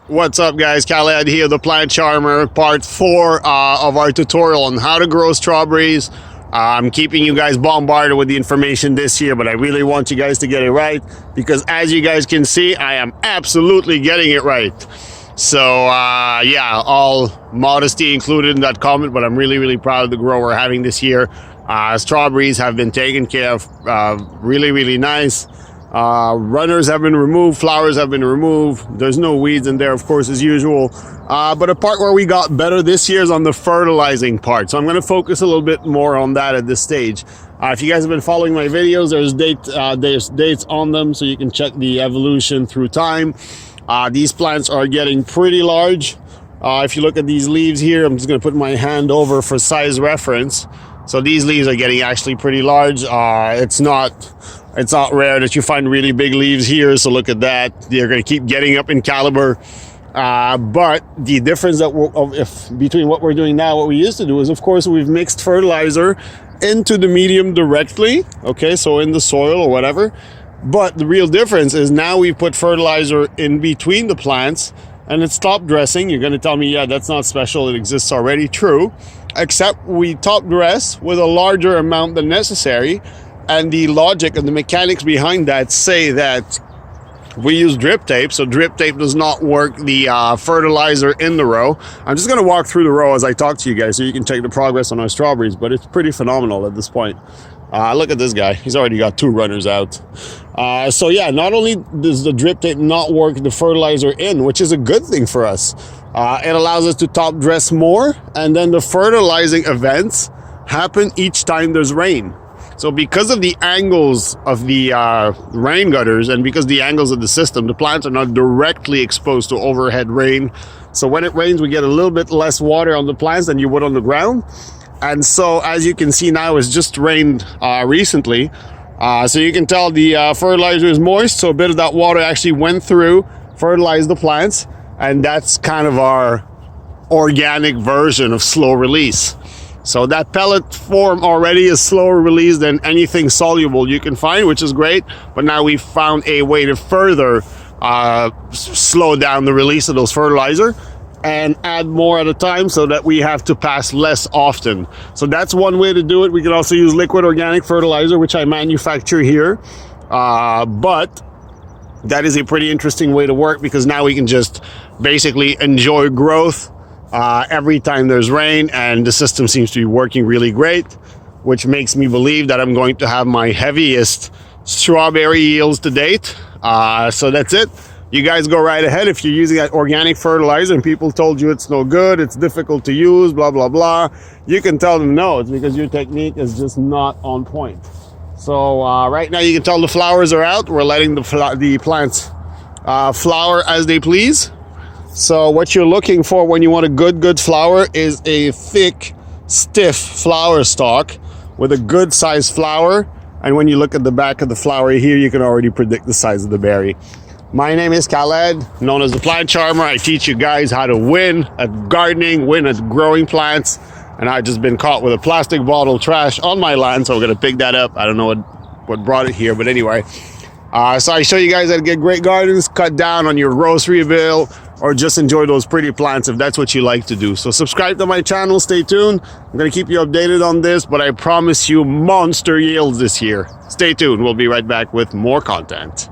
What's up, guys? Khaled here, the Plant Charmer, part 4 of our tutorial on how to grow strawberries. I'm keeping you guys bombarded with the information this year, but I really want you guys to get it right, because as you guys can see, I am absolutely getting it right. So yeah, all modesty included in that comment, but I'm really proud of the grow we're having this year. Strawberries have been taken care of really nice. Runners have been removed, flowers have been removed. There's no weeds in there, of course, as usual. But a part where we got better this year is on the fertilizing part. So I'm going to focus a little bit more on that at this stage. If you guys have been following my videos, there's dates on them, so you can check the evolution through time. These plants are getting pretty large. If you look at these leaves here, I'm just going to put my hand over for size reference. So these leaves are getting actually pretty large. It's not rare that you find really big leaves here, so look at that. They're going to keep getting up in caliber. But the difference between what we're doing now, what we used to do, is of course we've mixed fertilizer into the medium directly, okay, so in the soil or whatever. But the real difference is now we put fertilizer in between the plants, and it's top dressing. You're going to tell me, yeah, that's not special, it exists already. True, except we top dress with a larger amount than necessary. And the logic and the mechanics behind that say that we use drip tape. So drip tape does not work the fertilizer in the row. I'm just going to walk through the row as I talk to you guys so you can check the progress on our strawberries, but it's pretty phenomenal at this point. Look at this guy. He's already got 2 runners out. So yeah, not only does the drip tape not work the fertilizer in, which is a good thing for us, it allows us to top dress more, and then the fertilizing events happen each time there's rain. So because of the angles of the rain gutters, and because the angles of the system, the plants are not directly exposed to overhead rain. So when it rains, we get a little bit less water on the plants than you would on the ground. And so as you can see now, it's just rained recently. So you can tell the fertilizer is moist. So a bit of that water actually went through, fertilized the plants. And that's kind of our organic version of slow release. So that pellet form already is slower release than anything soluble you can find, which is great. But now we've found a way to further slow down the release of those fertilizer and add more at a time so that we have to pass less often. So that's one way to do it. We can also use liquid organic fertilizer, which I manufacture here. But that is a pretty interesting way to work, because now we can just basically enjoy growth every time there's rain, and the system seems to be working really great, which makes me believe that I'm going to have my heaviest strawberry yields to date. So that's it. You guys go right ahead. If you're using that organic fertilizer and people told you it's no good, it's difficult to use, blah blah, you can tell them no, it's because your technique is just not on point. So right now you can tell the flowers are out. We're letting the plants flower as they please. So what you're looking for when you want a good flower is a thick, stiff flower stalk with a good sized flower. And when you look at the back of the flower here, you can already predict the size of the berry. My name is Khaled, known as the Plant Charmer. I teach you guys how to win at gardening, win at growing plants. And I've just been caught with a plastic bottle trash on my land, so we're gonna pick that up. I don't know what brought it here, but anyway. So I show you guys how to get great gardens, cut down on your grocery bill, or just enjoy those pretty plants if that's what you like to do. So subscribe to my channel, stay tuned. I'm gonna keep you updated on this, but I promise you monster yields this year. Stay tuned, we'll be right back with more content.